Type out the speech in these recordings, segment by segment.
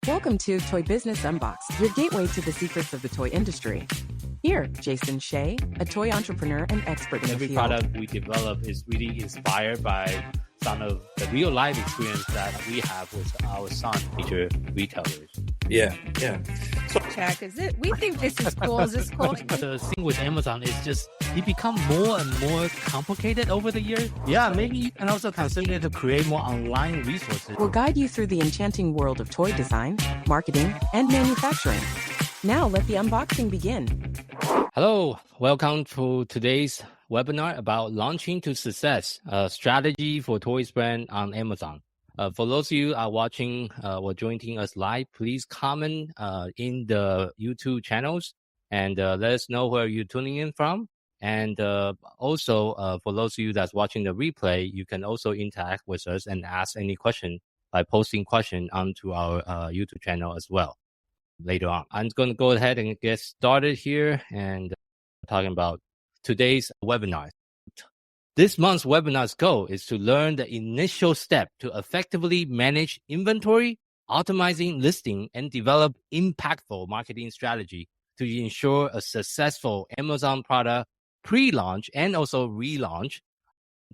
Welcome to Toy Business Unboxed, your gateway to the secrets of the toy industry. Here, Jason Hsieh, a toy entrepreneur and expert in the Every field. product we develop is really inspired by some of the real life experience that we have with our son, major retailers. Yeah. Check. We think this is cool. Is this cool? The thing with Amazon is just it become more and more complicated over the years. Yeah, maybe you can also consider to create more online resources. We'll guide you through the enchanting world of toy design, marketing, and manufacturing. Now let the unboxing begin. Hello, welcome to today's webinar about launching to success, a strategy for toys brand on Amazon. For those of you who are watching or joining us live, please comment in the YouTube channels and let us know where you're tuning in from. And also, for those of you that's watching the replay, you can also interact with us and ask any question by posting question onto our YouTube channel as well later on. I'm going to go ahead and get started here and talking about today's webinar. This month's webinar's goal is to learn the initial step to effectively manage inventory, optimizing listing, and develop impactful marketing strategy to ensure a successful Amazon product pre-launch and also relaunch.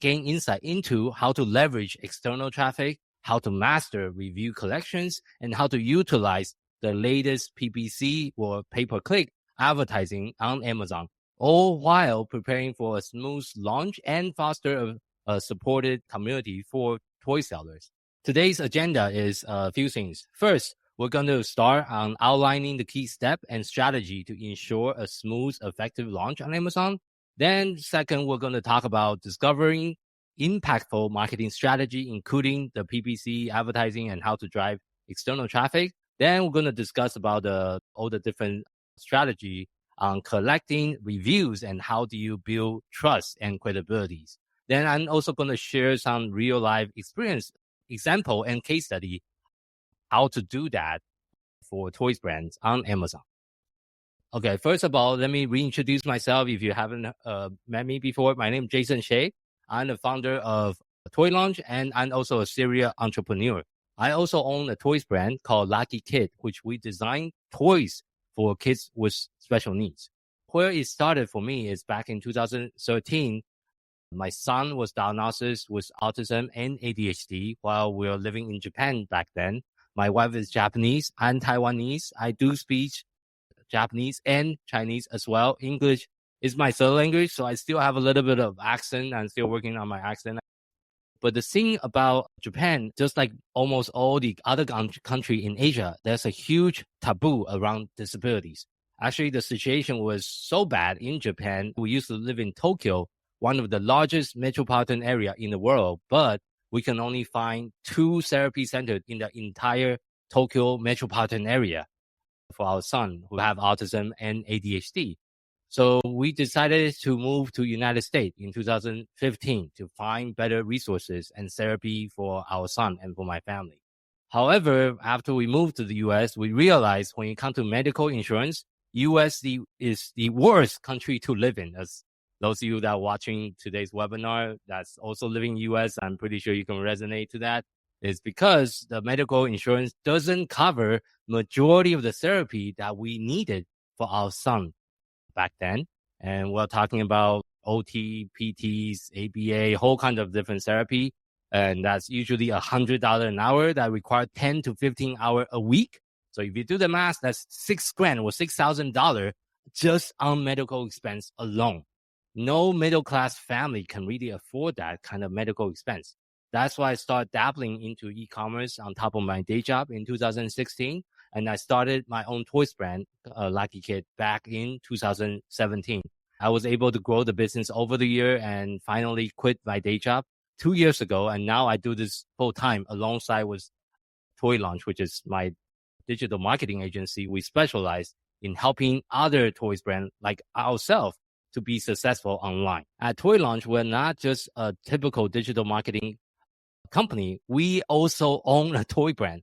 Gain insight into how to leverage external traffic, how to master review collections, and how to utilize the latest PPC or pay-per-click advertising on Amazon, all while preparing for a smooth launch and foster a supported community for toy sellers. Today's agenda is a few things. First, we're going to start on outlining the key step and strategy to ensure a smooth, effective launch on Amazon. Then second, we're going to talk about discovering impactful marketing strategy, including the PPC advertising and how to drive external traffic. Then we're going to discuss about all the different strategy on collecting reviews and how do you build trust and credibilities. Then I'm also going to share some real life experience, example and case study, how to do that for toys brands on Amazon. Okay, first of all, let me reintroduce myself if you haven't met me before. My name is Jason Hsieh. I'm the founder of Toy Launch and I'm also a serial entrepreneur. I also own a toys brand called Lucky Kid, which we design toys for kids with special needs. Where it started for me is back in 2013. My son was diagnosed with autism and ADHD while we were living in Japan back then. My wife is Japanese. I'm Taiwanese. I do speak Japanese and Chinese as well. English is my third language, so I still have a little bit of accent. I'm still working on my accent. But the thing about Japan, just like almost all the other country in Asia, there's a huge taboo around disabilities. Actually, the situation was so bad in Japan. We used to live in Tokyo, one of the largest metropolitan area in the world, but we can only find 2 therapy centers in the entire Tokyo metropolitan area for our son who have autism and ADHD. So we decided to move to United States in 2015 to find better resources and therapy for our son and for my family. However, after we moved to the US, we realized when it comes to medical insurance, US is the worst country to live in. As those of you that are watching today's webinar that's also living in US, I'm pretty sure you can resonate to that. It's because the medical insurance doesn't cover majority of the therapy that we needed for our son back then. And we're talking about OT, PTs, ABA, whole kind of different therapy. And that's usually $100 an hour that require 10 to 15 hours a week. So if you do the math, that's $6,000 or $6,000 just on medical expense alone. No middle class family can really afford that kind of medical expense. That's why I started dabbling into e-commerce on top of my day job in 2016. And I started my own toys brand, Lucky Kid, back in 2017. I was able to grow the business over the year and finally quit my day job 2 years ago. And now I do this full time alongside with Toy Launch, which is my digital marketing agency. We specialize in helping other toys brands like ourselves to be successful online. At Toy Launch, we're not just a typical digital marketing company. We also own a toy brand.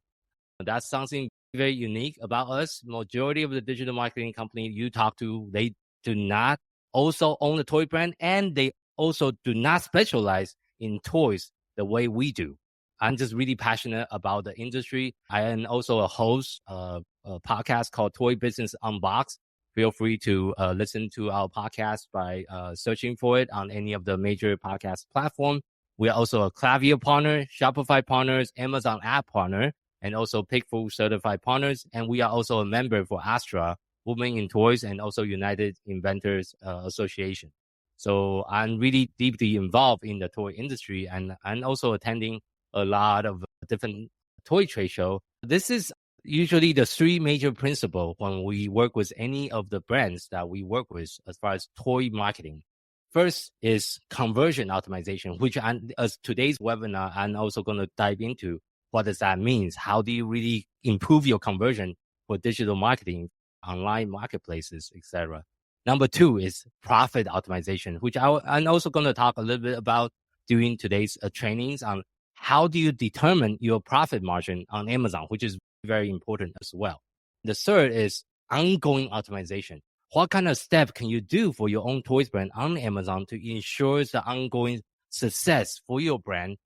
That's something very unique about us. Majority of the digital marketing company you talk to, they do not also own a toy brand and they also do not specialize in toys the way we do. I'm just really passionate about the industry. I am also a host of a podcast called Toy Business Unboxed. Feel free to listen to our podcast by searching for it on any of the major podcast platforms. We are also a Klaviyo partner, Shopify partners, Amazon app partner, and also Pickful certified partners. And we are also a member for Astra, Women in Toys, and also United Inventors Association. So I'm really deeply involved in the toy industry, and I'm also attending a lot of different toy trade shows. This is usually the three major principles when we work with any of the brands that we work with as far as toy marketing. First is conversion optimization, which as today's webinar, I'm also going to dive into what does that mean? How do you really improve your conversion for digital marketing, online marketplaces, etc. Number two is profit optimization, which I'm also going to talk a little bit about during today's trainings on how do you determine your profit margin on Amazon, which is very important as well. The third is ongoing optimization. What kind of step can you do for your own toys brand on Amazon to ensure the ongoing success for your brand,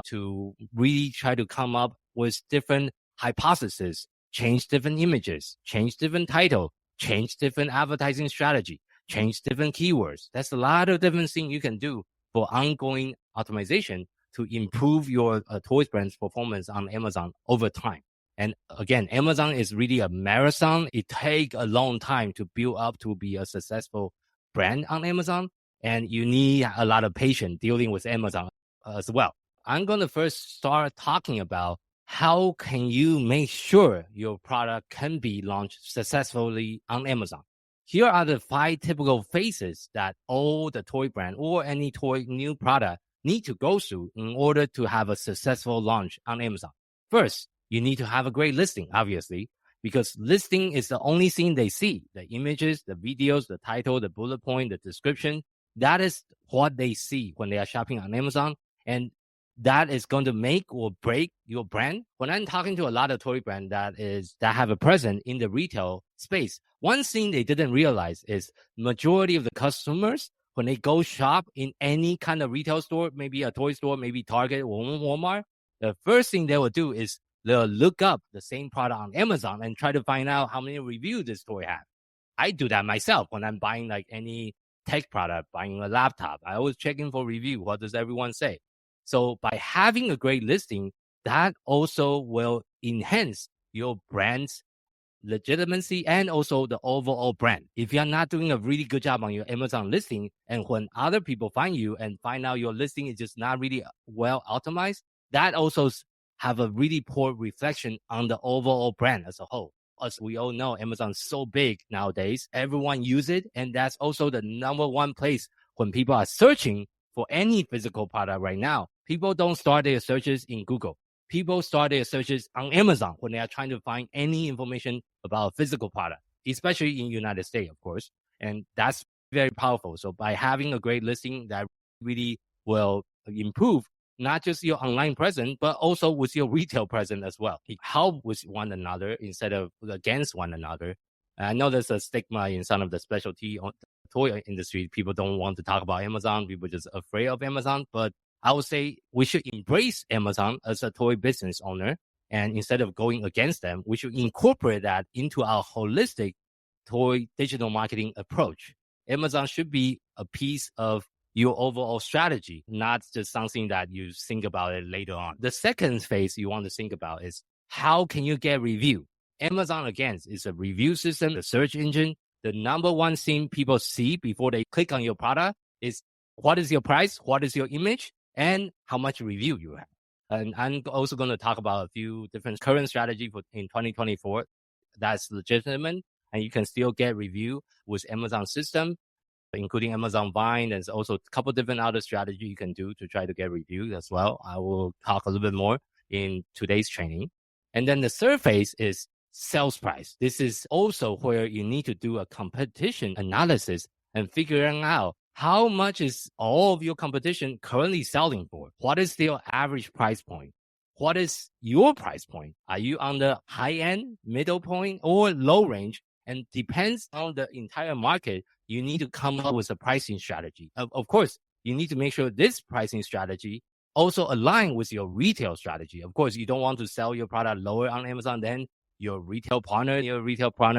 to really try to come up with different hypotheses, change different images, change different title, change different advertising strategy, change different keywords. That's a lot of different things you can do for ongoing optimization to improve your toys brand's performance on Amazon over time. And again, Amazon is really a marathon. It takes a long time to build up to be a successful brand on Amazon. And you need a lot of patience dealing with Amazon as well. I'm going to first start talking about how can you make sure your product can be launched successfully on Amazon. Here are the 5 typical phases that all the toy brand or any toy new product need to go through in order to have a successful launch on Amazon. First, you need to have a great listing, obviously, because listing is the only thing they see. The images, the videos, the title, the bullet point, the description, that is what they see when they are shopping on Amazon. And that is going to make or break your brand. When I'm talking to a lot of toy brands that have a presence in the retail space, one thing they didn't realize is majority of the customers, when they go shop in any kind of retail store, maybe a toy store, maybe Target or Walmart, the first thing they will do is they'll look up the same product on Amazon and try to find out how many reviews this toy has. I do that myself when I'm buying like any tech product, buying a laptop. I always check in for review. What does everyone say? So by having a great listing, that also will enhance your brand's legitimacy and also the overall brand. If you're not doing a really good job on your Amazon listing, and when other people find you and find out your listing is just not really well optimized, that also have a really poor reflection on the overall brand as a whole. As we all know, Amazon's so big nowadays, everyone use it, and that's also the number one place when people are searching for any physical product right now. People don't start their searches in Google. People start their searches on Amazon when they are trying to find any information about a physical product, especially in the United States, of course. And that's very powerful. So by having a great listing, that really will improve not just your online presence, but also with your retail presence as well. Help with one another instead of against one another. I know there's a stigma in some of the specialty toy industry. People don't want to talk about Amazon. People are just afraid of Amazon. But I would say we should embrace Amazon as a toy business owner. And instead of going against them, we should incorporate that into our holistic toy digital marketing approach. Amazon should be a piece of your overall strategy, not just something that you think about it later on. The second phase you want to think about is how can you get review? Amazon, again, is a review system, a search engine. The number one thing people see before they click on your product is what is your price, what is your image, and how much review you have. And I'm also going to talk about a few different current strategy in 2024 that's legitimate, and you can still get review with Amazon system, including Amazon Vine. There's also a couple different other strategies you can do to try to get reviews as well. I will talk a little bit more in today's training. And then the third phase is sales price. This is also where you need to do a competition analysis and figuring out how much is all of your competition currently selling for? What is their average price point? What is your price point? Are you on the high end, middle point, or low range? And depends on the entire market, you need to come up with a pricing strategy. Of course, you need to make sure this pricing strategy also align with your retail strategy. Of course, you don't want to sell your product lower on Amazon, then your retail partner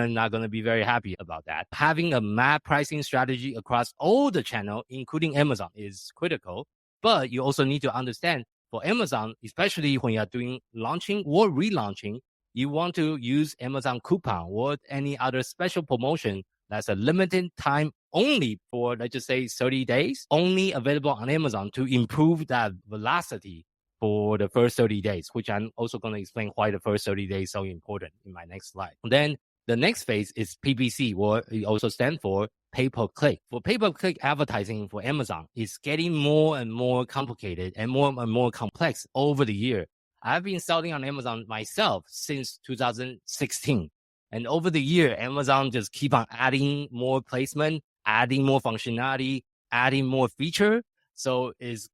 not going to be very happy about that. Having a map pricing strategy across all the channel, including Amazon, is critical. But you also need to understand for Amazon, especially when you're doing launching or relaunching, you want to use Amazon coupon or any other special promotion that's a limited time only for, let's just say 30 days, only available on Amazon to improve that velocity for the first 30 days, which I'm also going to explain why the first 30 days is so important in my next slide. Then the next phase is PPC, or it also stands for pay-per-click. For pay-per-click advertising for Amazon, it's getting more and more complicated and more complex over the year. I've been selling on Amazon myself since 2016. And over the year, Amazon just keep on adding more placement, adding more functionality, adding more feature. So it's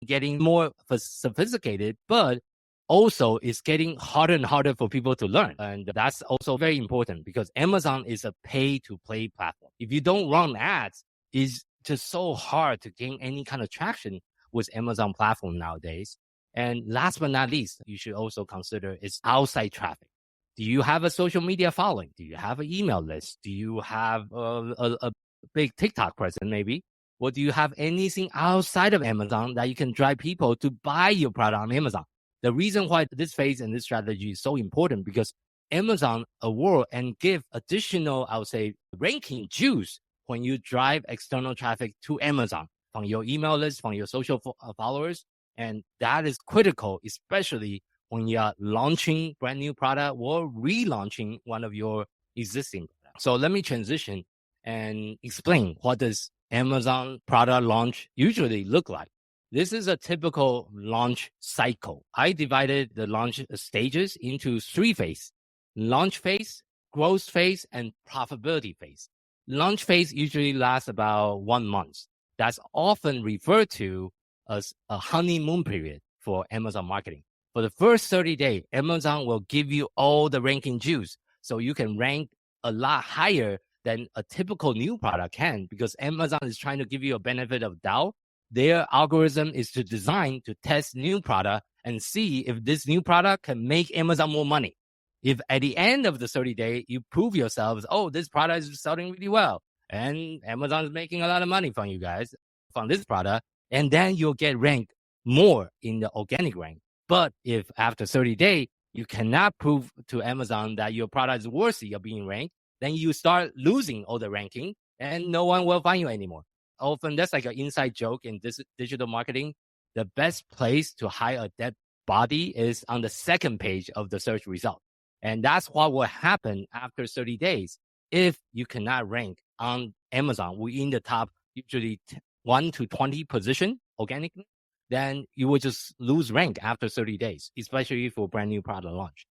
getting more sophisticated, but also it's getting harder and harder for people to learn. And that's also very important because Amazon is a pay-to-play platform. If you don't run ads, it's just so hard to gain any kind of traction with Amazon platform nowadays. And last but not least, you should also consider is outside traffic. Do you have a social media following? Do you have an email list? Do you have a big TikTok presence maybe? Or do you have anything outside of Amazon that you can drive people to buy your product on Amazon? The reason why this phase and this strategy is so important because Amazon award and give additional, I would say, ranking juice when you drive external traffic to Amazon from your email list, from your social followers. And that is critical, especially when you are launching brand new product or relaunching one of your existing products. So let me transition and explain what does Amazon product launch usually look like. This is a typical launch cycle. I divided the launch stages into 3 phases: launch phase, growth phase, and profitability phase. Launch phase usually lasts about 1 month. That's often referred to as a honeymoon period for Amazon marketing. For the first 30 days, Amazon will give you all the ranking juice so you can rank a lot higher than a typical new product can because Amazon is trying to give you a benefit of doubt. Their algorithm is to design to test new product and see if this new product can make Amazon more money. If at the end of the 30 days, you prove yourselves, oh, this product is selling really well and Amazon is making a lot of money from you guys from this product, and then you'll get ranked more in the organic rank. But if after 30 days, you cannot prove to Amazon that your product is worthy of being ranked, then you start losing all the ranking and no one will find you anymore. Often that's like an inside joke in this digital marketing. The best place to hide a dead body is on the second page of the search result. And that's what will happen after 30 days. If you cannot rank on Amazon within the top, usually 1 to 20 position organically, then you will just lose rank after 30 days, especially for brand new product launch.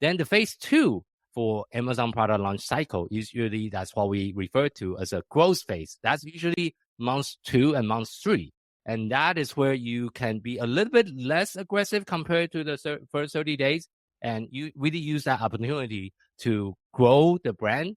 Then the phase 2 for Amazon product launch cycle is usually that's what we refer to as a growth phase. That's usually month 2 and month 3. And that is where you can be a little bit less aggressive compared to the first 30 days. And you really use that opportunity to grow the brand,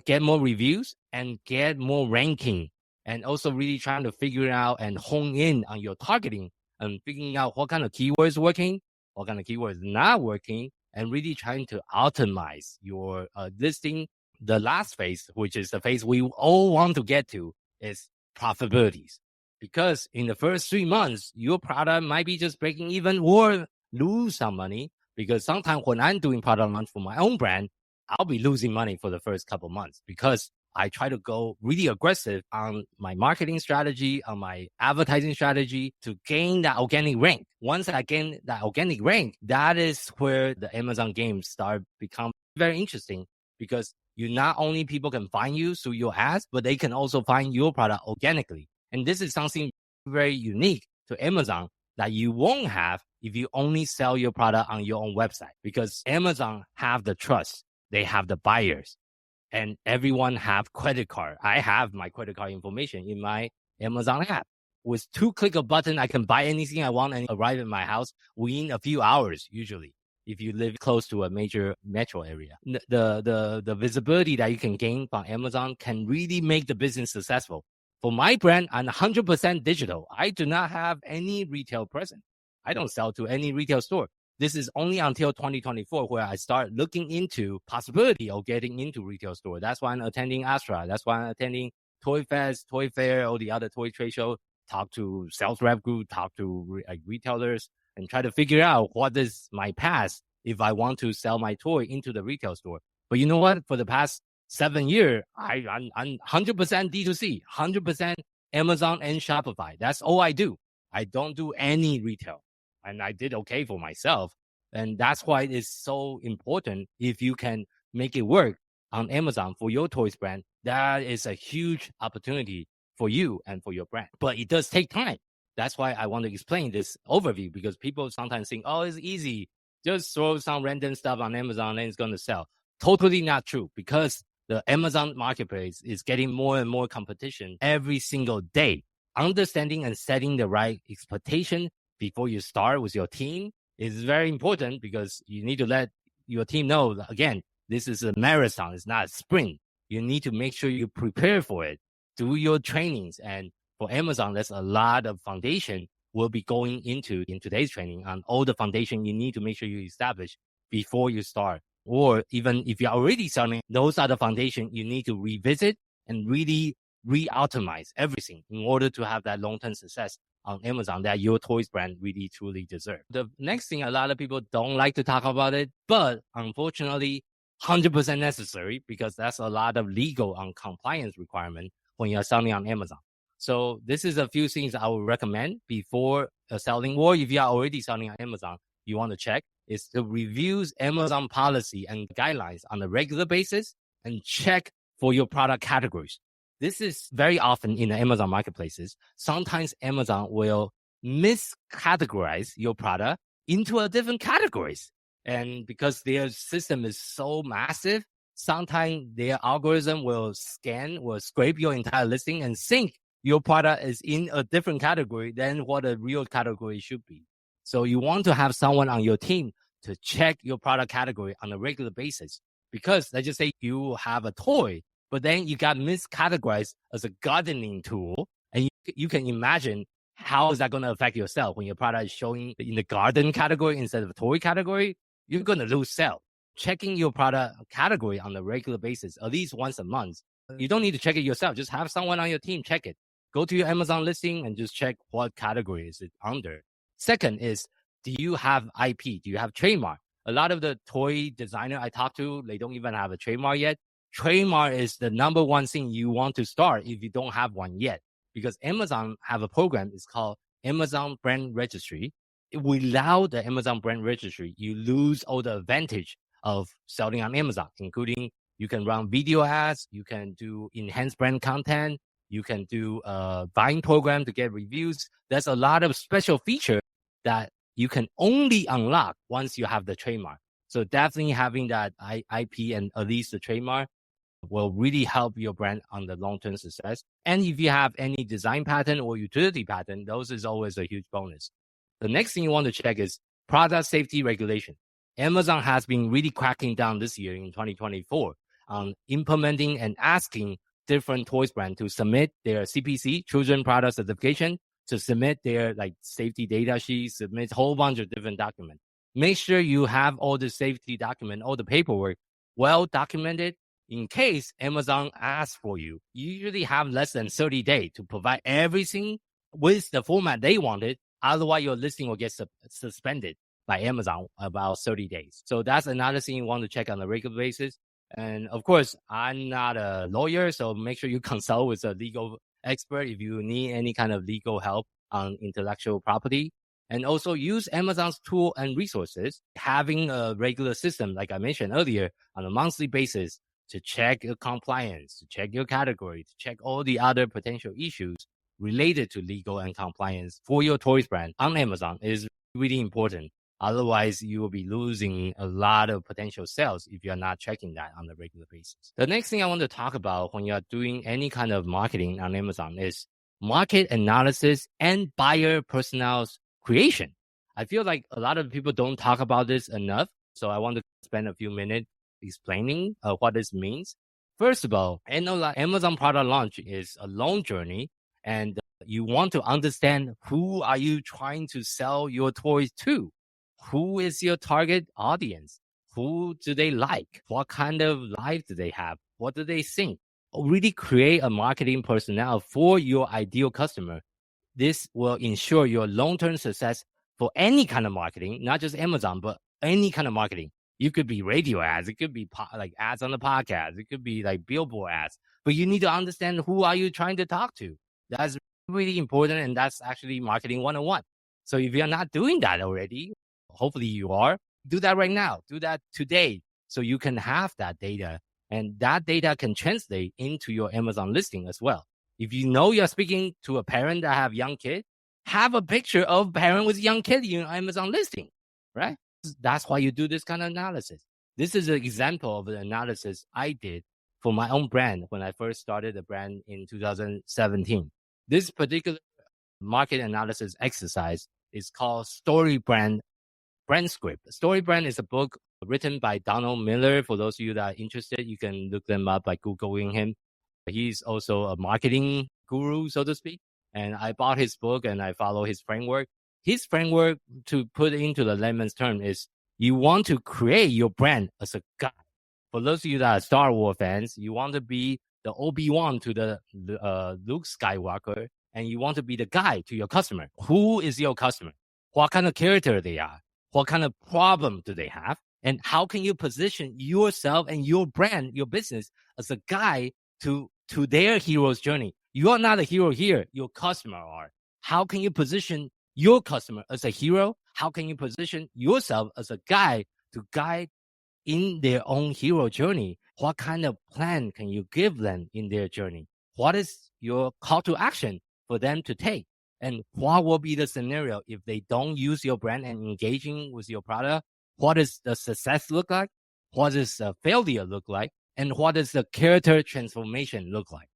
get more reviews, and get more ranking. And also really trying to figure out and hone in on your targeting and figuring out what kind of keywords working, what kind of keywords not working, and really trying to optimize your listing. The last phase, which is the phase we all want to get to, is profitabilities. Because in the first 3 months, your product might be just breaking even or lose some money. Because sometimes when I'm doing product launch for my own brand, I'll be losing money for the first couple months because I try to go really aggressive on my marketing strategy, on my advertising strategy to gain that organic rank. Once I gain that organic rank, that is where the Amazon games start become very interesting because you not only people can find you through your ads, but they can also find your product organically. And this is something very unique to Amazon that you won't have if you only sell your product on your own website because Amazon have the trust. They have the buyers. And everyone have credit card. I have my credit card information in my Amazon app. With 2 click of button, I can buy anything I want and arrive in my house within a few hours, usually, if you live close to a major metro area. The visibility that you can gain from Amazon can really make the business successful. For my brand, I'm 100% digital. I do not have any retail presence. I don't sell to any retail store. This is only until 2024 where I start looking into possibility of getting into retail store. That's why I'm attending Astra. That's why I'm attending Toy Fest, Toy Fair, or the other toy trade show. Talk to sales rep group, talk to retailers, and try to figure out what is my path if I want to sell my toy into the retail store. But you know what? For the past 7 years, I'm 100% D2C, 100% Amazon and Shopify. That's all I do. I don't do any retail. And I did okay for myself. And that's why it's so important if you can make it work on Amazon for your toys brand. That is a huge opportunity for you and for your brand. But it does take time. That's why I want to explain this overview, because people sometimes think, oh, it's easy. Just throw some random stuff on Amazon and it's going to sell. Totally not true, because the Amazon marketplace is getting more and more competition every single day. Understanding and setting the right expectation before you start with your team is very important, because you need to let your team know that, again, this is a marathon. It's not a sprint. You need to make sure you prepare for it. Do your trainings. And for Amazon, there's a lot of foundation will be going into in today's training on all the foundation you need to make sure you establish before you start. Or even if you're already selling, those are the foundation you need to revisit and really re-optimize everything in order to have that long-term success on Amazon that your toys brand really truly deserve. The next thing, a lot of people don't like to talk about it, but unfortunately 100% necessary, because that's a lot of legal and compliance requirement when you're selling on Amazon. So this is a few things I would recommend before selling, or if you are already selling on Amazon, you want to check, is to review Amazon policy and guidelines on a regular basis and check for your product categories. This is very often in the Amazon marketplaces. Sometimes Amazon will miscategorize your product into a different categories. And because their system is so massive, sometimes their algorithm will scrape your entire listing and think your product is in a different category than what a real category should be. So you want to have someone on your team to check your product category on a regular basis. Because let's just say you have a toy, but then you got miscategorized as a gardening tool, and you can imagine how is that going to affect yourself when your product is showing in the garden category instead of toy category. You're going to lose sales. Checking your product category on a regular basis, at least once a month. You don't need to check it yourself. Just have someone on your team check it. Go to your Amazon listing and just check what category is it under. Second is, do you have IP? Do you have trademark? A lot of the toy designer I talk to, they don't even have a trademark yet. Trademark is the number one thing you want to start if you don't have one yet, because Amazon have a program. It's called Amazon Brand Registry. Without the Amazon Brand Registry, you lose all the advantage of selling on Amazon, including you can run video ads, you can do enhanced brand content, you can do a buying program to get reviews. There's a lot of special features that you can only unlock once you have the trademark. So definitely having that IP and at least the trademark will really help your brand on the long-term success. And if you have any design pattern or utility pattern, those is always a huge bonus. The next thing you want to check is product safety regulation. Amazon has been really cracking down this year in 2024 on implementing and asking different toys brands to submit their CPC, Children Product Certification, to submit their safety data sheets, submit a whole bunch of different documents. Make sure you have all the safety document, all the paperwork well documented. In case Amazon asks for you, you usually have less than 30 days to provide everything with the format they wanted. Otherwise, your listing will get suspended by Amazon about 30 days. So that's another thing you want to check on a regular basis. And of course, I'm not a lawyer, so make sure you consult with a legal expert if you need any kind of legal help on intellectual property. And also use Amazon's tool and resources, having a regular system, like I mentioned earlier, on a monthly basis to check your compliance, to check your category, to check all the other potential issues related to legal and compliance for your toys brand on Amazon is really important. Otherwise, you will be losing a lot of potential sales if you're not checking that on a regular basis. The next thing I want to talk about when you're doing any kind of marketing on Amazon is market analysis and buyer personas creation. I feel like a lot of people don't talk about this enough. So I want to spend a few minutes explaining what this means. First of all, Amazon product launch is a long journey, and You want to understand who are you trying to sell your toys to? Who is your target audience? Who do they like? What kind of life do they have? What do they think? Really create a marketing personnel for your ideal customer. This will ensure your long-term success for any kind of marketing, not just Amazon, but any kind of marketing. You could be radio ads. It could be like ads on the podcast. It could be like billboard ads. But you need to understand who are you trying to talk to. That's really important, and that's actually marketing 101. So if you're not doing that already, hopefully you are. Do that right now. Do that today so you can have that data, and that data can translate into your Amazon listing as well. If you know you're speaking to a parent that have young kids, have a picture of parent with young kid in your Amazon listing, right? That's why you do this kind of analysis. This is an example of the analysis I did for my own brand when I first started the brand in 2017. This particular market analysis exercise is called Story Brand Script. Story Brand is a book written by Donald Miller. For those of you that are interested, you can look them up by Googling him. He's also a marketing guru, so to speak. And I bought his book and I follow his framework. His framework, to put into the layman's term, is you want to create your brand as a guy. For those of you that are Star Wars fans, you want to be the Obi-Wan to the Luke Skywalker, and you want to be the guy to your customer. Who is your customer? What kind of character they are? What kind of problem do they have? And how can you position yourself and your brand, your business, as a guy to their hero's journey? You are not a hero here. Your customer are. How can you position your customer as a hero? How can you position yourself as a guy to guide in their own hero journey? What kind of plan can you give them in their journey? What is your call to action for them to take? And what will be the scenario if they don't use your brand and engaging with your product? What does the success look like? What does the failure look like? And what does the character transformation look like?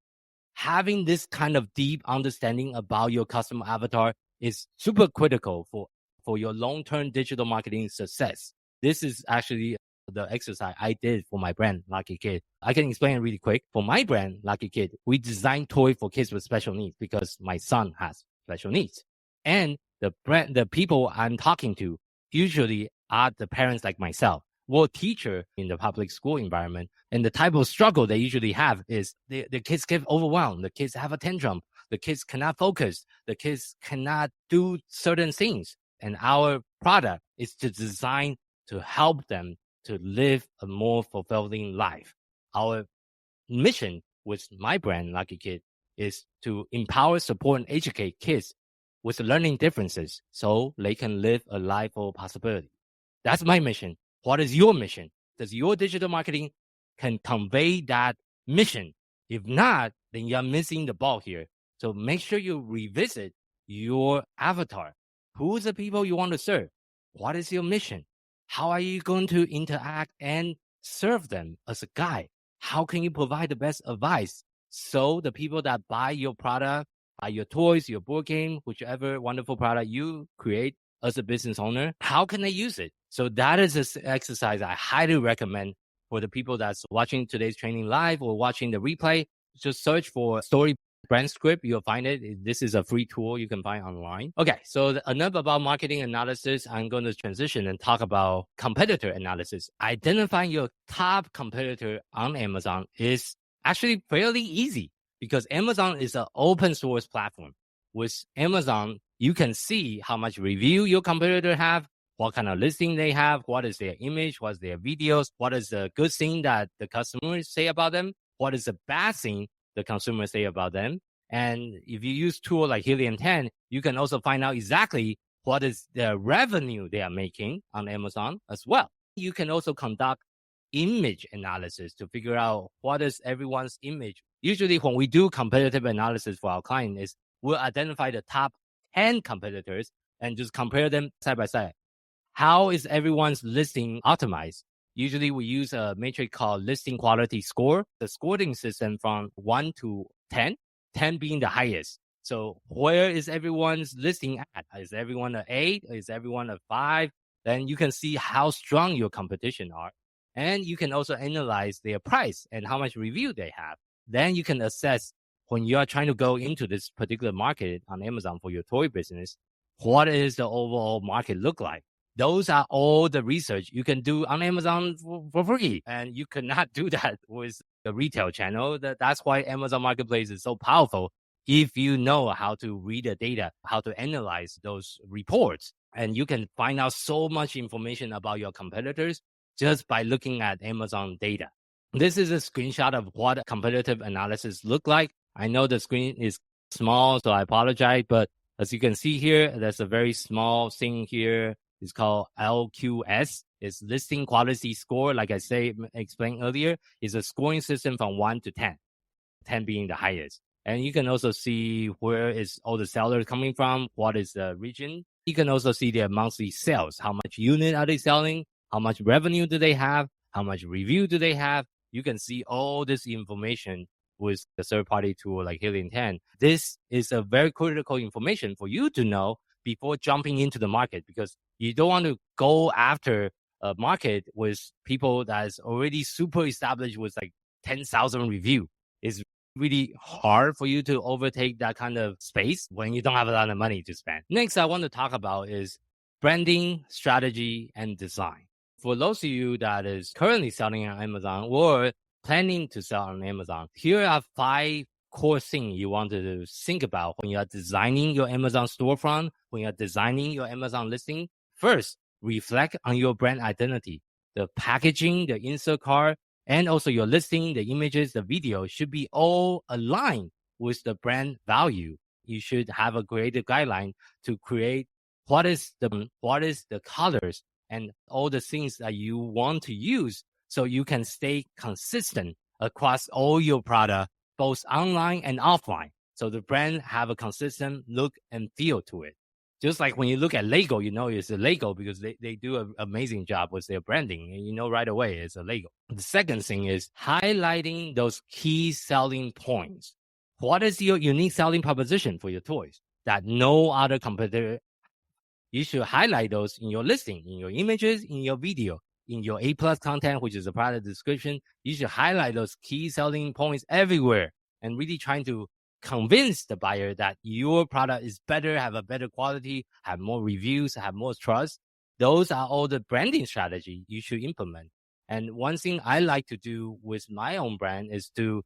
Having this kind of deep understanding about your customer avatar is super critical for your long-term digital marketing success. This is actually the exercise I did for my brand, Lucky Kid. I can explain it really quick. For my brand, Lucky Kid, we design toy for kids with special needs because my son has special needs. And the people I'm talking to usually are the parents like myself, or teacher in the public school environment. And the type of struggle they usually have is the kids get overwhelmed. The kids have a tantrum. The kids cannot focus. The kids cannot do certain things. And our product is to design to help them to live a more fulfilling life. Our mission with my brand, Lucky Kid, is to empower, support, and educate kids with learning differences so they can live a life of possibility. That's my mission. What is your mission? Does your digital marketing can convey that mission? If not, then you're missing the ball here. So make sure you revisit your avatar. Who's the people you want to serve? What is your mission? How are you going to interact and serve them as a guide? How can you provide the best advice so the people that buy your product, buy your toys, your board game, whichever wonderful product you create as a business owner, how can they use it? So that is an exercise I highly recommend for the people that's watching today's training live or watching the replay. Just search for Story Brand Script. You'll find it. This is a free tool you can find online. Okay, so enough about marketing analysis. I'm going to transition and talk about competitor analysis. Identifying your top competitor on Amazon is actually fairly easy because Amazon is an open source platform. With Amazon, you can see how much review your competitor have, what kind of listing they have, what is their image, what's their videos, what is the good thing that the customers say about them, what is the bad thing the consumers say about them. And if you use tool like Helium 10, you can also find out exactly what is the revenue they are making on Amazon as well. You can also conduct image analysis to figure out what is everyone's image. Usually when we do competitive analysis for our client is we'll identify the top 10 competitors and just compare them side by side. How is everyone's listing optimized? Usually we use a matrix called listing quality score, the scoring system from 1 to 10, 10 being the highest. So where is everyone's listing at? Is everyone an 8? Is everyone a 5? Then you can see how strong your competition are. And you can also analyze their price and how much review they have. Then you can assess when you are trying to go into this particular market on Amazon for your toy business, what is the overall market look like? Those are all the research you can do on Amazon for free. And you cannot do that with the retail channel. That's why Amazon Marketplace is so powerful. If you know how to read the data, how to analyze those reports, and you can find out so much information about your competitors just by looking at Amazon data. This is a screenshot of what competitive analysis look like. I know the screen is small, so I apologize, but as you can see here, there's a very small thing here. It's called LQS. It's listing quality score. Like I explained earlier, is a scoring system from 1 to 10, 10 being the highest. And you can also see where is all the sellers coming from, what is the region. You can also see their monthly sales. How much unit are they selling? How much revenue do they have? How much review do they have? You can see all this information with the third-party tool like Helium 10. This is a very critical information for you to know before jumping into the market, because you don't want to go after a market with people that's already super established with like 10,000 review. It's really hard for you to overtake that kind of space when you don't have a lot of money to spend. Next, I want to talk about is branding, strategy, and design. For those of you that is currently selling on Amazon or planning to sell on Amazon, here are 5 core things you want to think about when you are designing your Amazon storefront, when you're designing your Amazon listing. First, reflect on your brand identity. The packaging, the insert card, and also your listing, the images, the video should be all aligned with the brand value. You should have a creative guideline to create what is the colors and all the things that you want to use, so you can stay consistent across all your product, both online and offline. So the brand have a consistent look and feel to it. Just like when you look at Lego, you know it's a Lego because they do an amazing job with their branding, and you know right away it's a Lego. The second thing is highlighting those key selling points. What is your unique selling proposition for your toys that no other competitor? You should highlight those in your listing, in your images, in your video, in your A+ content, which is a product description. You should highlight those key selling points everywhere and really trying to convince the buyer that your product is better, have a better quality, have more reviews, have more trust. Those are all the branding strategy you should implement. And one thing I like to do with my own brand is to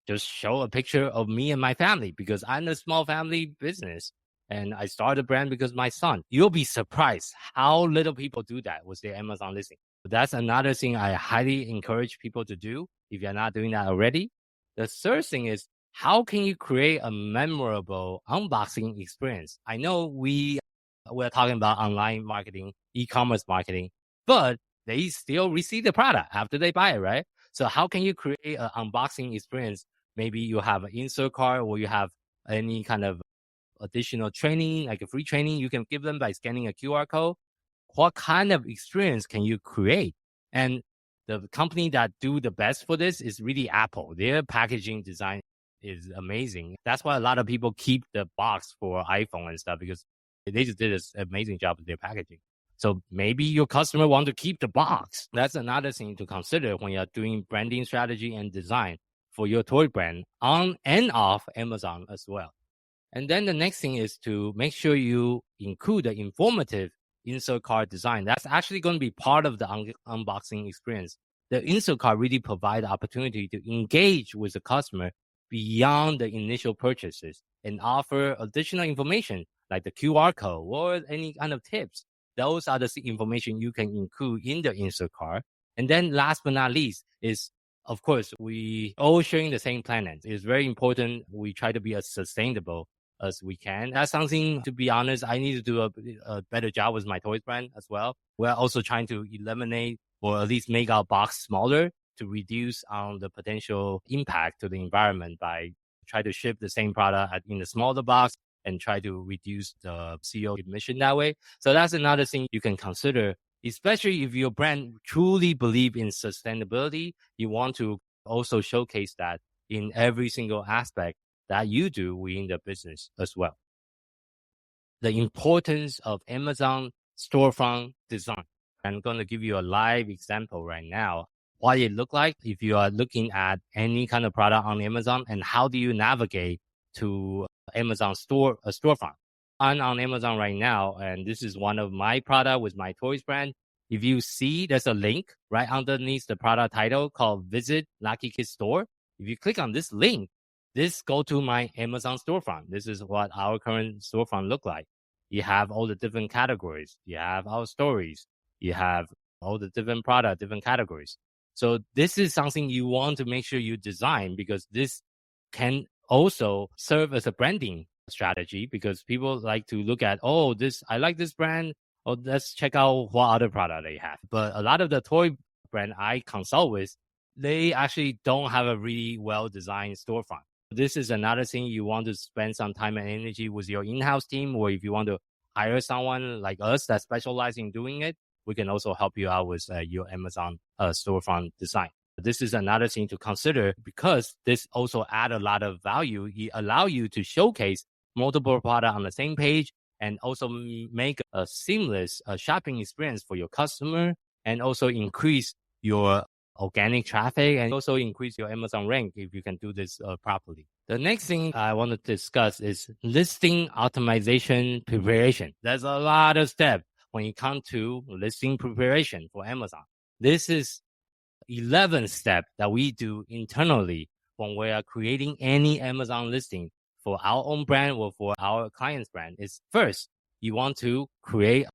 just show a picture of me and my family, because I'm a small family business and I started a brand because my son. You'll be surprised how little people do that with their Amazon listing. That's another thing I highly encourage people to do if you're not doing that already. The third thing is, how can you create a memorable unboxing experience? I know we're talking about online marketing, e-commerce marketing, but they still receive the product after they buy it, right? So how can you create an unboxing experience? Maybe you have an insert card, or you have any kind of additional training, like a free training you can give them by scanning a QR code. What kind of experience can you create? And the company that do the best for this is really Apple. Their packaging design is amazing. That's why a lot of people keep the box for iPhone and stuff, because they just did an amazing job with their packaging. So maybe your customer want to keep the box. That's another thing to consider when you're doing branding strategy and design for your toy brand on and off Amazon as well. And then the next thing is to make sure you include the informative insert card design. That's actually going to be part of the unboxing experience. The insert card really provide the opportunity to engage with the customer beyond the initial purchases and offer additional information like the QR code or any kind of tips. Those are the information you can include in the insert card. And then last but not least is, of course, we all sharing the same planet. It's very important we try to be as sustainable as we can. That's something, to be honest, I need to do a better job with my toys brand as well. We're also trying to eliminate or at least make our box smaller to reduce on the potential impact to the environment by try to ship the same product in the smaller box and try to reduce the CO emission that way. So that's another thing you can consider, especially if your brand truly believe in sustainability. You want to also showcase that in every single aspect that you do within the business as well. The importance of Amazon storefront design. I'm going to give you a live example right now. what it look like if you are looking at any kind of product on Amazon, and how do you navigate to Amazon storefront. I'm on Amazon right now, and this is one of my product with my toys brand. If you see, there's a link right underneath the product title called Visit Lucky Kid Store. If you click on this link, this go to my Amazon storefront. This is what our current storefront look like. You have all the different categories. You have our stories. You have all the different product, different categories. So this is something you want to make sure you design, because this can also serve as a branding strategy, because people like to look at, I like this brand. Oh, let's check out what other product they have. But a lot of the toy brand I consult with, they actually don't have a really well-designed storefront. This is another thing you want to spend some time and energy with your in-house team, or if you want to hire someone like us that specializes in doing it, we can also help you out with your Amazon storefront design. This is another thing to consider, because this also add a lot of value. It allow you to showcase multiple products on the same page, and also make a seamless shopping experience for your customer, and also increase your organic traffic, and also increase your Amazon rank if you can do this properly. The next thing I want to discuss is listing optimization preparation. There's a lot of steps when it comes to listing preparation for Amazon. This is 11th step that we do internally when we are creating any Amazon listing for our own brand or for our client's brand. Is first, you want to create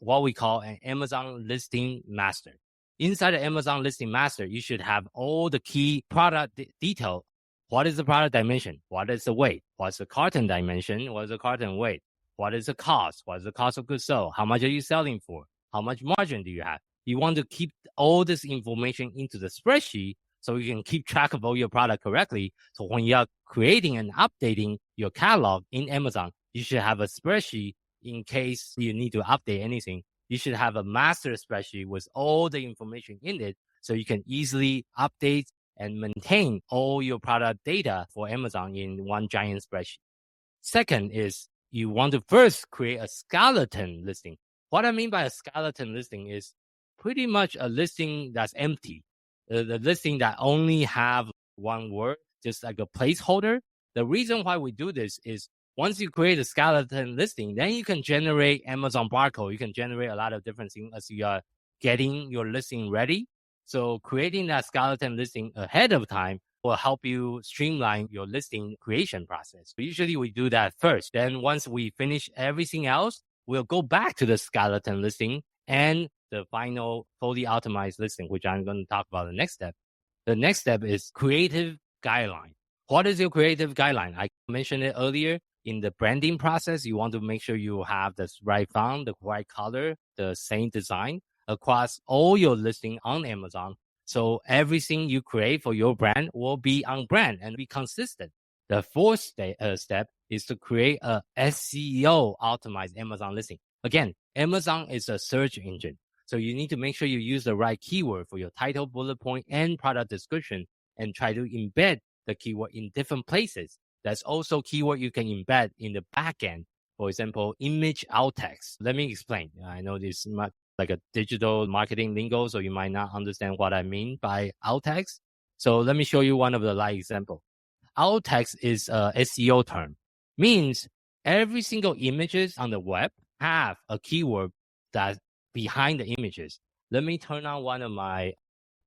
what we call an Amazon listing master. Inside the Amazon listing master, you should have all the key product detail. What is the product dimension? What is the weight? What's the carton dimension? What is the carton weight? What is the cost? What is the cost of goods sold? How much are you selling for? How much margin do you have? You want to keep all this information into the spreadsheet so you can keep track of all your product correctly. So when you are creating and updating your catalog in Amazon, you should have a spreadsheet in case you need to update anything. You should have a master spreadsheet with all the information in it, so you can easily update and maintain all your product data for Amazon in one giant spreadsheet. Second is you want to first create a skeleton listing. What I mean by a skeleton listing is pretty much a listing that's empty. The listing that only have one word, just like a placeholder. The reason why we do this is once you create a skeleton listing, then you can generate Amazon barcode. You can generate a lot of different things as you are getting your listing ready. So creating that skeleton listing ahead of time will help you streamline your listing creation process. Usually we do that first. Then once we finish everything else, we'll go back to the skeleton listing and the final fully optimized listing, which I'm going to talk about the next step. The next step is creative guideline. What is your creative guideline? I mentioned it earlier. In the branding process, you want to make sure you have the right font, the right color, the same design across all your listing on Amazon. So everything you create for your brand will be on brand and be consistent. The fourth step is to create a SEO optimized Amazon listing. Again, Amazon is a search engine. So you need to make sure you use the right keyword for your title, bullet point, and product description, and try to embed the keyword in different places. There's also keyword you can embed in the backend. For example, image alt text. Let me explain. I know this is like a digital marketing lingo, so you might not understand what I mean by alt text. So let me show you one of the live example. Alt text is a SEO term. Means every single images on the web have a keyword that's behind the images. Let me turn on one of my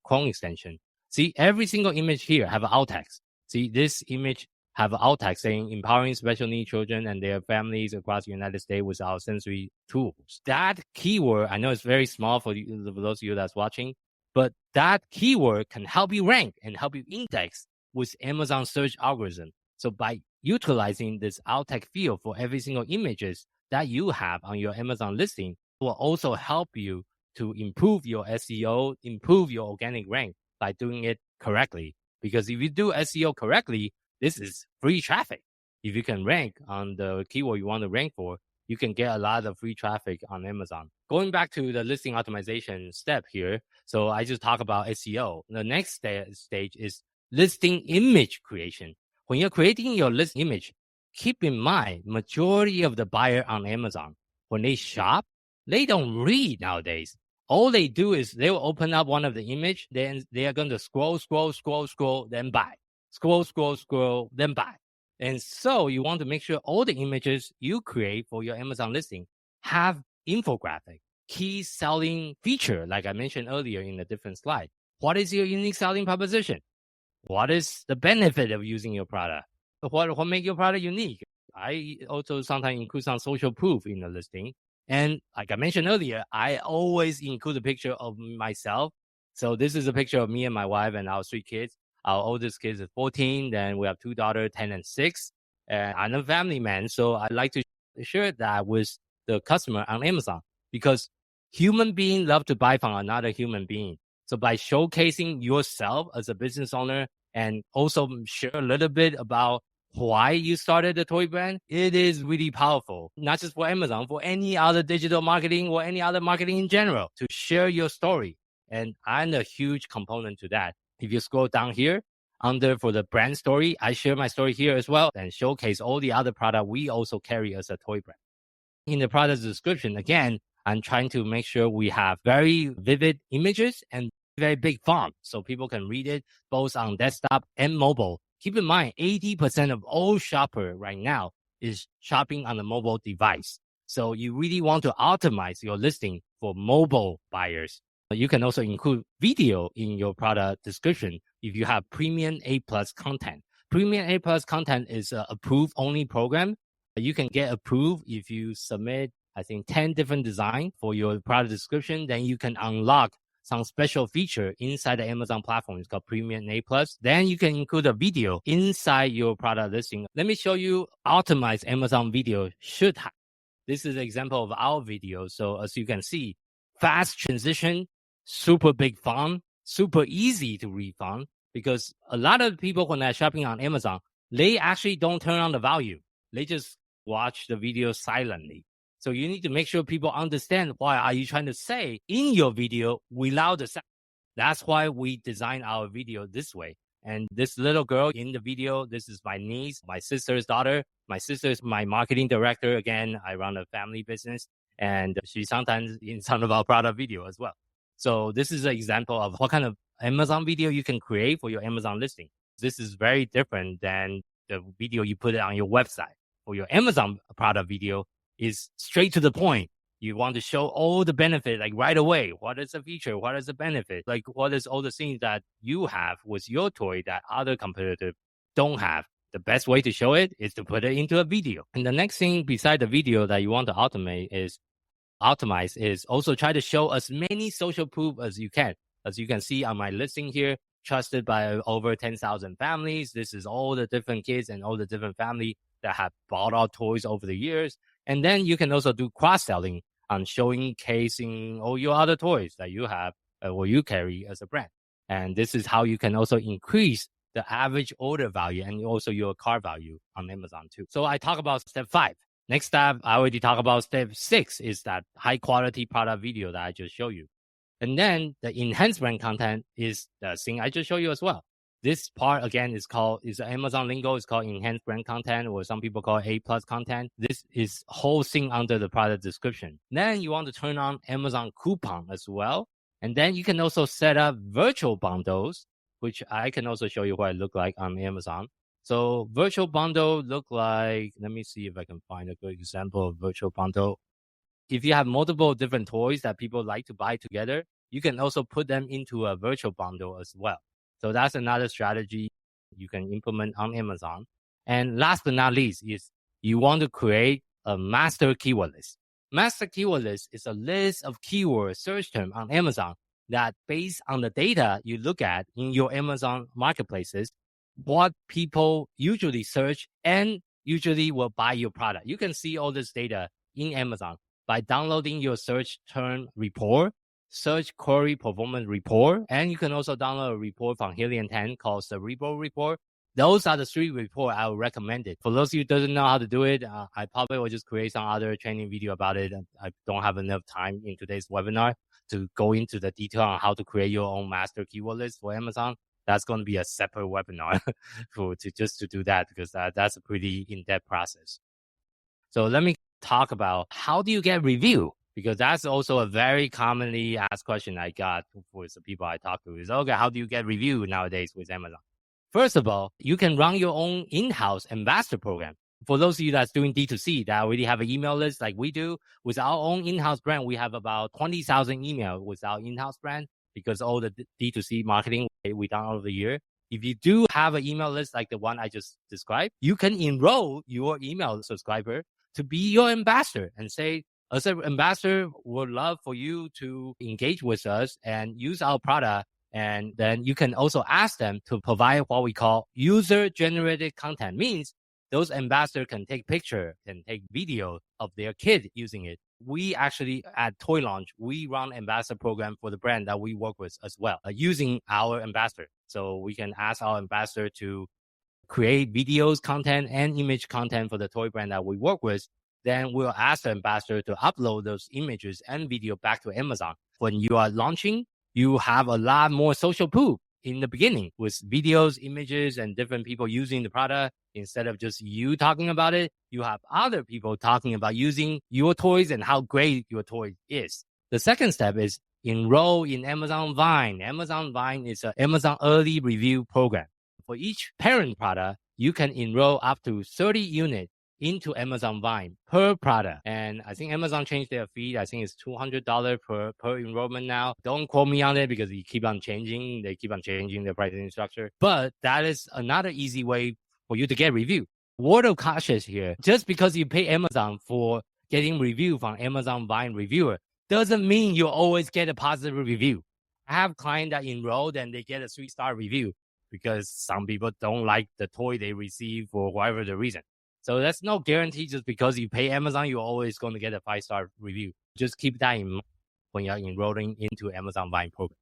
Chrome extension. See, every single image here have an alt text. See, this image have an alt text saying empowering special needs children and their families across the United States with our sensory tools. That keyword, I know it's very small for those of you that's watching, but that keyword can help you rank and help you index with Amazon search algorithm. So by utilizing this alt text field for every single images that you have on your Amazon listing, will also help you to improve your SEO, improve your organic rank by doing it correctly. Because if you do SEO correctly, this is free traffic. If you can rank on the keyword you want to rank for, you can get a lot of free traffic on Amazon. Going back to the listing optimization step here. So I just talk about SEO. The next stage is listing image creation. When you're creating your listing image, keep in mind, majority of the buyer on Amazon, when they shop, they don't read nowadays. all they do is they will open up one of the image, then they are going to scroll, then buy. Scroll, then buy. And so you want to make sure all the images you create for your Amazon listing have infographic, key selling feature, like I mentioned earlier in a different slide. What is your unique selling proposition? What is the benefit of using your product? What make your product unique? I also sometimes include some social proof in the listing. And like I mentioned earlier, I always include a picture of myself. So this is a picture of me and my wife and our 3 kids. Our oldest kid is 14. Then we have 2 daughters, 10 and 6. And I'm a family man. So I like to share that with the customer on Amazon because human beings love to buy from another human being. So by showcasing yourself as a business owner and also share a little bit about why you started the toy brand, it is really powerful, not just for Amazon, for any other digital marketing or any other marketing in general, to share your story. And I'm a huge component to that. If you scroll down here, under for the brand story, I share my story here as well and showcase all the other product we also carry as a toy brand. In the product description, again, I'm trying to make sure we have very vivid images and very big font so people can read it both on desktop and mobile. Keep in mind, 80% of all shopper right now is shopping on a mobile device. So you really want to optimize your listing for mobile buyers. You can also include video in your product description if you have Premium A+ content. Premium A+ content is an approved-only program. You can get approved if you submit, I think, 10 different designs for your product description. Then you can unlock some special feature inside the Amazon platform. It's called Premium A+. Then you can include a video inside your product listing. Let me show you optimized Amazon video should have. This is an example of our video. So as you can see, fast transition, super big font, super easy to read font, because a lot of people when they're shopping on Amazon, they actually don't turn on the volume. They just watch the video silently. So you need to make sure people understand what are you trying to say in your video without the sound. That's why we design our video this way. And this little girl in the video, this is my niece, my sister's daughter. My sister is my marketing director. Again, I run a family business, and she's sometimes in some of our product video as well. So this is an example of what kind of Amazon video you can create for your Amazon listing. This is very different than the video you put it on your website. For your Amazon product video is straight to the point. You want to show all the benefit like right away. What is the feature? What is the benefit? Like what is all the things that you have with your toy that other competitors don't have? The best way to show it is to put it into a video. And the next thing beside the video that you want to optimize is also try to show as many social proof as you can. As you can see on my listing here, trusted by over 10,000 families. This is all the different kids and all the different families that have bought our toys over the years. And then you can also do cross-selling on showcasing all your other toys that you have or you carry as a brand. And this is how you can also increase the average order value and also your cart value on Amazon too. So I talk about step 5. Next step, I already talked about step 6 is that high quality product video that I just showed you. And then the enhanced brand content is the thing I just showed you as well. This part again is Amazon lingo. It's called enhanced brand content, or some people call it A+ content. This is whole thing under the product description. Then you want to turn on Amazon coupon as well. And then you can also set up virtual bundles, which I can also show you what it look like on Amazon. So virtual bundle look like, let me see if I can find a good example of virtual bundle. If you have multiple different toys that people like to buy together, you can also put them into a virtual bundle as well. So that's another strategy you can implement on Amazon. And last but not least is you want to create a master keyword list. Master keyword list is a list of keyword search terms on Amazon that based on the data you look at in your Amazon marketplaces, what people usually search and usually will buy your product. You can see all this data in Amazon by downloading your search term report, search query performance report, and you can also download a report from Helium 10 called the Cerebral Report. Those are the 3 reports I would recommend it. For those of you who doesn't know how to do it, I probably will just create some other training video about it. I don't have enough time in today's webinar to go into the detail on how to create your own master keyword list for Amazon. That's going to be a separate webinar to do that, because that's a pretty in-depth process. So let me talk about how do you get review? Because that's also a very commonly asked question I got for the people I talk to is, okay, how do you get review nowadays with Amazon? First of all, you can run your own in-house ambassador program. For those of you that's doing D2C, that already have an email list like we do, with our own in-house brand, we have about 20,000 emails with our in-house brand because all the D2C marketing we done over the year. If you do have an email list like the one I just described, you can enroll your email subscriber to be your ambassador and say, as an ambassador, would love for you to engage with us and use our product. And then you can also ask them to provide what we call user-generated content. Means those ambassadors can take picture, can take video of their kid using it. We actually, at Toy Launch, we run ambassador program for the brand that we work with as well, using our ambassador. So we can ask our ambassador to create videos, content, and image content for the toy brand that we work with. Then we'll ask the ambassador to upload those images and video back to Amazon. When you are launching, you have a lot more social proof in the beginning with videos, images, and different people using the product. Instead of just you talking about it, you have other people talking about using your toys and how great your toy is. The second step is enroll in Amazon Vine. Amazon Vine is an Amazon early review program. For each parent product, you can enroll up to 30 units into Amazon Vine per product. And I think Amazon changed their fee. I think it's $200 per enrollment now. Don't quote me on it because they keep on changing. They keep on changing their pricing structure. But that is another easy way for you to get review. Word of caution here. Just because you pay Amazon for getting review from Amazon Vine reviewer doesn't mean you always get a positive review. I have clients that enrolled and they get a 3-star review because some people don't like the toy they receive for whatever the reason. So that's no guarantee just because you pay Amazon, you're always going to get a 5-star review. Just keep that in mind when you're enrolling into Amazon Vine program.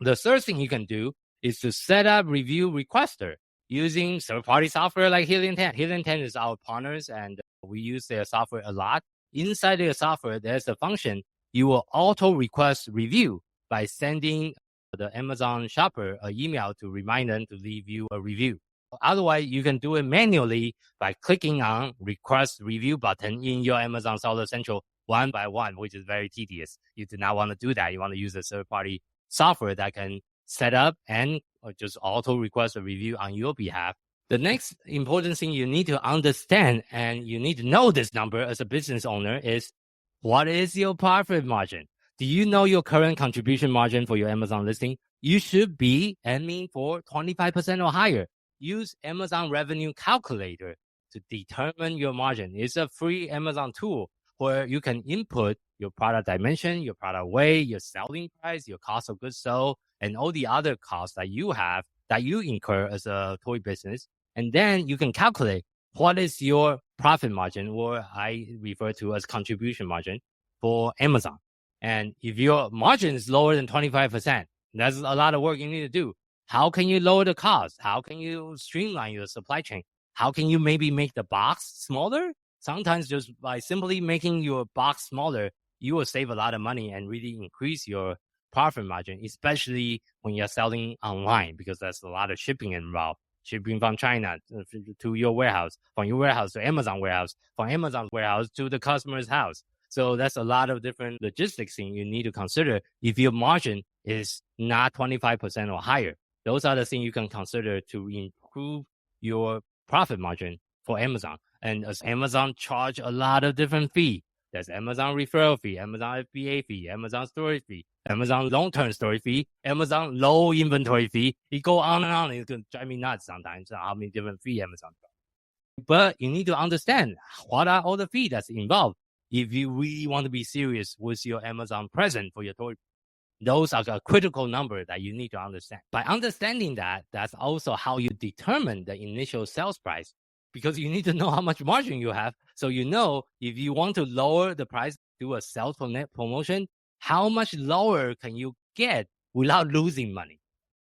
The third thing you can do is to set up review requester using third-party software like Helium 10. Helium 10 is our partners and we use their software a lot. Inside their software, there's a function you will auto request review by sending the Amazon shopper an email to remind them to leave you a review. Otherwise, you can do it manually by clicking on request review button in your Amazon Seller Central one by one, which is very tedious. You do not want to do that. You want to use a third-party software that can set up and just auto request a review on your behalf. The next important thing you need to understand, and you need to know this number as a business owner, is what is your profit margin? Do you know your current contribution margin for your Amazon listing? You should be aiming for 25% or higher. Use Amazon Revenue Calculator to determine your margin. It's a free Amazon tool where you can input your product dimension, your product weight, your selling price, your cost of goods sold, and all the other costs that you have that you incur as a toy business. And then you can calculate what is your profit margin, or I refer to as contribution margin for Amazon. And if your margin is lower than 25%, that's a lot of work you need to do. How can you lower the cost? How can you streamline your supply chain? How can you maybe make the box smaller? Sometimes just by simply making your box smaller, you will save a lot of money and really increase your profit margin, especially when you're selling online, because there's a lot of shipping involved. Shipping from China to your warehouse, from your warehouse to Amazon warehouse, from Amazon warehouse to the customer's house. So that's a lot of different logistics things you need to consider if your margin is not 25% or higher. Those are the things you can consider to improve your profit margin for Amazon. And as Amazon charge a lot of different fees, there's Amazon referral fee, Amazon FBA fee, Amazon storage fee, Amazon long-term storage fee, Amazon low inventory fee. It go on and on. It's going to drive me nuts sometimes how many different fees Amazon charge. But you need to understand what are all the fees that's involved if you really want to be serious with your Amazon presence for your toy. Those are a critical number that you need to understand. By understanding that, that's also how you determine the initial sales price, because you need to know how much margin you have. So you know if you want to lower the price, do a sales promotion, how much lower can you get without losing money?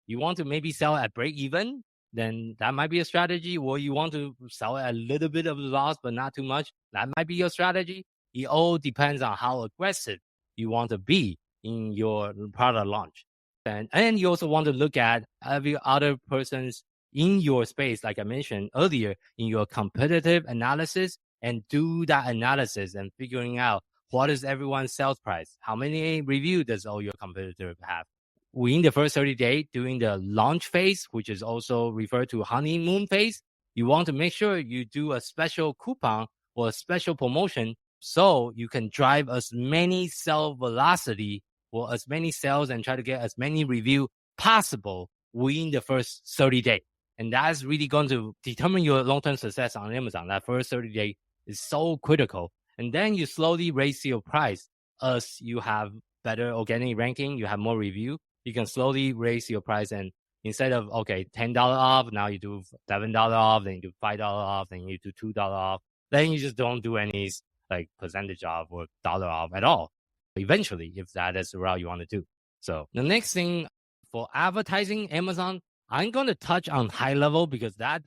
You want to maybe sell at break even, then that might be a strategy. Or you want to sell at a little bit of loss, but not too much. That might be your strategy. It all depends on how aggressive you want to be in your product launch. And you also want to look at every other person's in your space, like I mentioned earlier, in your competitive analysis, and do that analysis and figuring out what is everyone's sales price? How many reviews does all your competitors have? Within the first 30 days, during the launch phase, which is also referred to honeymoon phase, you want to make sure you do a special coupon or a special promotion so you can drive as many sales velocity or as many sales and try to get as many reviews possible within the first 30 days. And that's really going to determine your long-term success on Amazon. That first 30 days is so critical. And then you slowly raise your price as you have better organic ranking, you have more review. You can slowly raise your price, and instead of, okay, $10 off, now you do $7 off, then you do $5 off, then you do $2 off. Then you just don't do any like percentage off or dollar off at all. Eventually, if that is the route you want to do. So the next thing for advertising Amazon, I'm going to touch on high level because that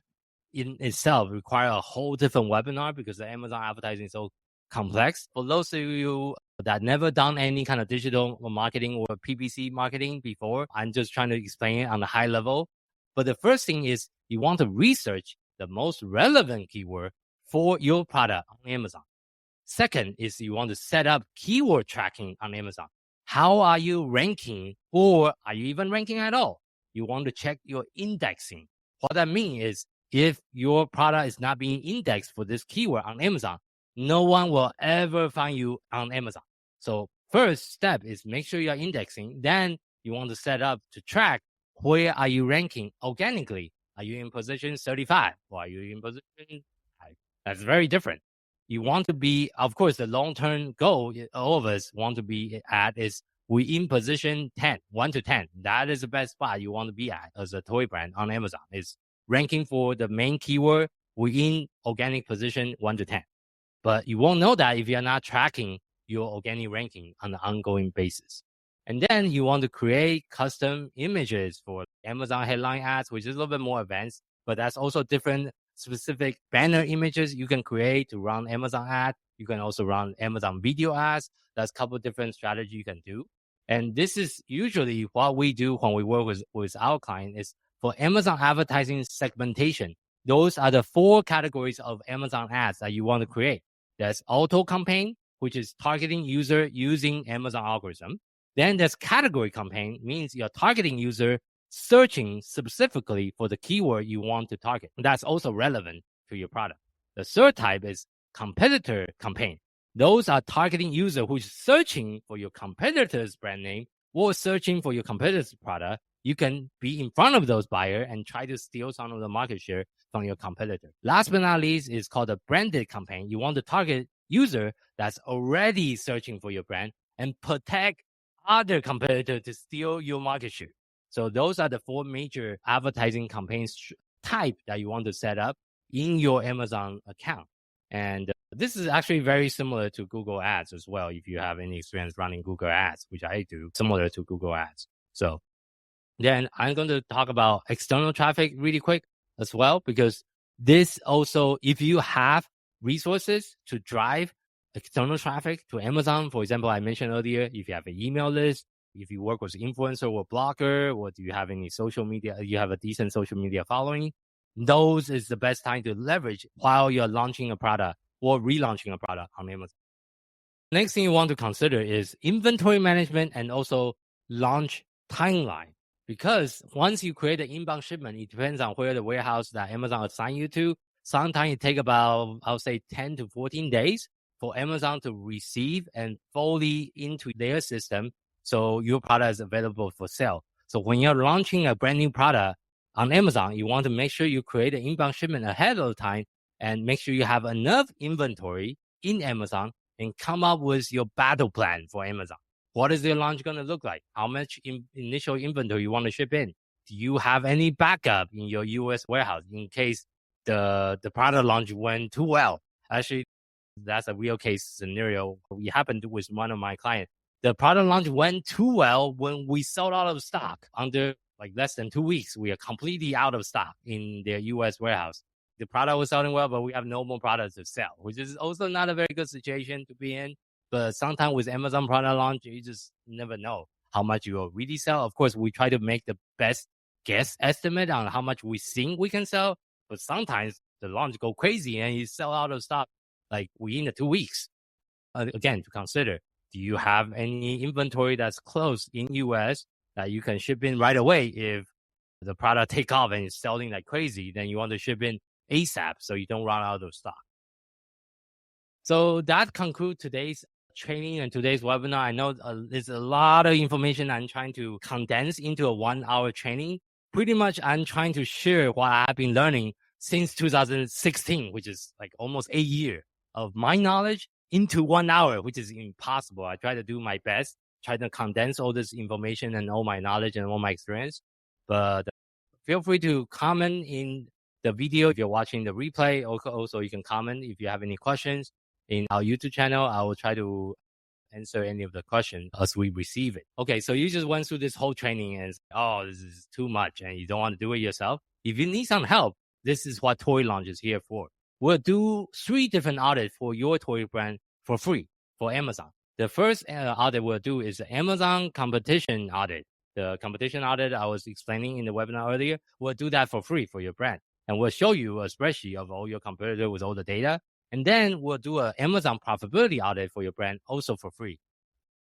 in itself require a whole different webinar because the Amazon advertising is so complex. For those of you that never done any kind of digital marketing or PPC marketing before, I'm just trying to explain it on a high level. But the first thing is you want to research the most relevant keyword for your product on Amazon. Second is you want to set up keyword tracking on Amazon. How are you ranking, or are you even ranking at all? You want to check your indexing. What that means is if your product is not being indexed for this keyword on Amazon, no one will ever find you on Amazon. So first step is make sure you're indexing. Then you want to set up to track where are you ranking organically. Are you in position 35 or are you in position 5? That's very different. You want to be, of course, the long-term goal all of us want to be at is we in position 10, 1 to 10. That is the best spot you want to be at as a toy brand on Amazon. Is ranking for the main keyword within organic position 1 to 10. But you won't know that if you're not tracking your organic ranking on an ongoing basis. And then you want to create custom images for Amazon headline ads, which is a little bit more advanced, but that's also different specific banner images you can create to run Amazon ads. You can also run Amazon video ads. That's a couple of different strategies you can do. And this is usually what we do when we work with our client is for Amazon advertising segmentation. Those are the 4 categories of Amazon ads that you want to create. There's auto campaign, which is targeting user using Amazon algorithm. Then there's category campaign, means you're targeting user searching specifically for the keyword you want to target. That's also relevant to your product. The third type is competitor campaign. Those are targeting user who's searching for your competitor's brand name or searching for your competitor's product. You can be in front of those buyers and try to steal some of the market share from your competitor. Last but not least is called a branded campaign. You want to target user that's already searching for your brand and protect other competitor to steal your market share. So those are the 4 major advertising campaigns type that you want to set up in your Amazon account. And this is actually very similar to Google Ads as well. If you have any experience running Google Ads, which I do, similar to Google Ads. So then I'm going to talk about external traffic really quick as well, because this also, if you have resources to drive external traffic to Amazon, for example, I mentioned earlier, if you have an email list, if you work with influencer or blogger, or do you have any social media, you have a decent social media following, those is the best time to leverage while you're launching a product or relaunching a product on Amazon. Next thing you want to consider is inventory management and also launch timeline. Because once you create an inbound shipment, it depends on where the warehouse that Amazon assign you to. Sometimes it take about, I'll say 10 to 14 days for Amazon to receive and fully into their system. So your product is available for sale. So when you're launching a brand new product on Amazon, you want to make sure you create an inbound shipment ahead of time and make sure you have enough inventory in Amazon and come up with your battle plan for Amazon. What is your launch going to look like? How much initial inventory you want to ship in? Do you have any backup in your US warehouse in case the product launch went too well? Actually, that's a real case scenario. It happened with one of my clients. The product launch went too well when we sold out of stock. Under like less than 2 weeks, we are completely out of stock in their US warehouse. The product was selling well, but we have no more products to sell, which is also not a very good situation to be in. But sometimes with Amazon product launch, you just never know how much you will really sell. Of course, we try to make the best guess estimate on how much we think we can sell. But sometimes the launch go crazy and you sell out of stock like within the 2 weeks. again, to consider, do you have any inventory that's close in US that you can ship in right away? If the product take off and it's selling like crazy, then you want to ship in ASAP so you don't run out of stock. So that concludes today's training and today's webinar. I know there's a lot of information I'm trying to condense into a 1-hour training. Pretty much I'm trying to share what I've been learning since 2016, which is like almost 8 years of my knowledge into 1 hour, which is impossible. I try to do my best, try to condense all this information and all my knowledge and all my experience. But feel free to comment in the video if you're watching the replay. Also, you can comment if you have any questions in our YouTube channel. I will try to answer any of the questions as we receive it. Okay, so you just went through this whole training and this is too much and you don't want to do it yourself. If you need some help, this is what Toy Launch is here for. We'll do 3 different audits for your toy brand for free for Amazon. The first audit we'll do is the Amazon competition audit. The competition audit I was explaining in the webinar earlier, we'll do that for free for your brand. And we'll show you a spreadsheet of all your competitors with all the data. And then we'll do an Amazon profitability audit for your brand also for free.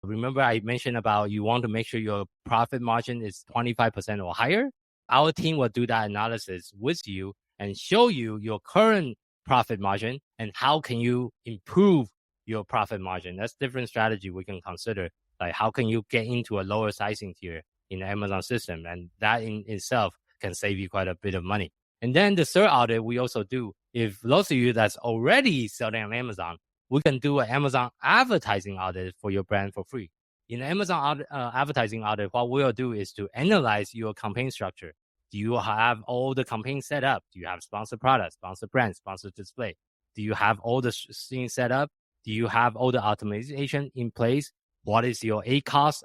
Remember I mentioned about you want to make sure your profit margin is 25% or higher? Our team will do that analysis with you and show you your current profit margin and how can you improve your profit margin. That's different strategy we can consider. Like how can you get into a lower sizing tier in the Amazon system? And that in itself can save you quite a bit of money. And then the third audit we also do, if those of you that's already selling on Amazon, we can do an Amazon advertising audit for your brand for free. In the Amazon advertising audit, what we'll do is to analyze your campaign structure. Do you have all the campaigns set up? Do you have sponsored products, sponsored brands, sponsored display? Do you have all the things set up? Do you have all the optimization in place? What is your ACoS,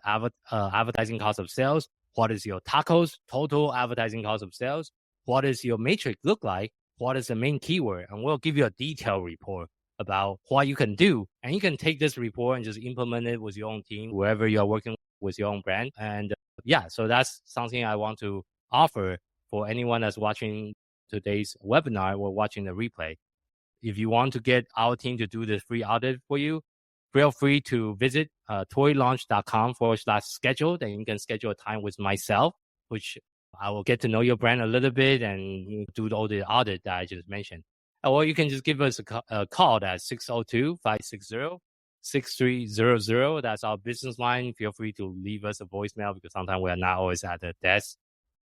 advertising cost of sales? What is your TACoS, total advertising cost of sales? What does your matrix look like? What is the main keyword? And we'll give you a detailed report about what you can do. And you can take this report and just implement it with your own team, wherever you're working with your own brand. And so that's something I want to offer for anyone that's watching today's webinar or watching the replay. If you want to get our team to do this free audit for you, feel free to visit toylaunch.com/schedule. Then you can schedule a time with myself, which I will get to know your brand a little bit and do all the audit that I just mentioned. Or you can just give us a call at 602-560-6300. That's our business line. Feel free to leave us a voicemail because sometimes we are not always at the desk.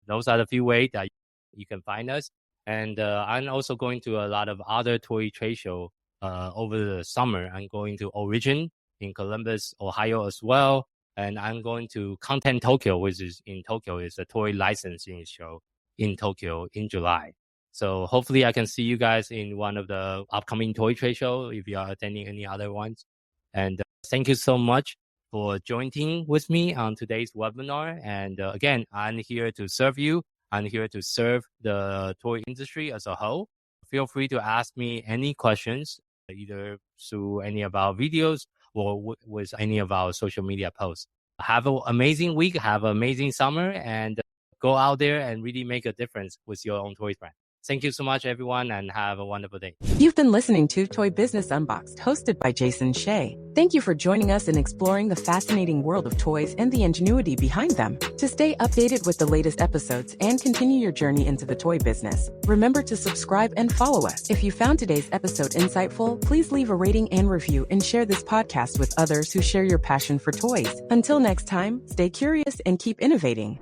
Those are the few ways that you can find us. And I'm also going to a lot of other toy trade shows over the summer. I'm going to Origin in Columbus, Ohio as well. And I'm going to Content Tokyo, which is in Tokyo. It's a toy licensing show in Tokyo in July. So hopefully I can see you guys in one of the upcoming toy trade shows if you are attending any other ones. And thank you so much for joining with me on today's webinar. And again, I'm here to serve you. I'm here to serve the toy industry as a whole. Feel free to ask me any questions, either through any of our videos or with any of our social media posts. Have an amazing week. Have an amazing summer and go out there and really make a difference with your own toys brand. Thank you so much, everyone, and have a wonderful day. You've been listening to Toy Business Unboxed, hosted by Jason Hsieh. Thank you for joining us in exploring the fascinating world of toys and the ingenuity behind them. To stay updated with the latest episodes and continue your journey into the toy business, remember to subscribe and follow us. If you found today's episode insightful, please leave a rating and review and share this podcast with others who share your passion for toys. Until next time, stay curious and keep innovating.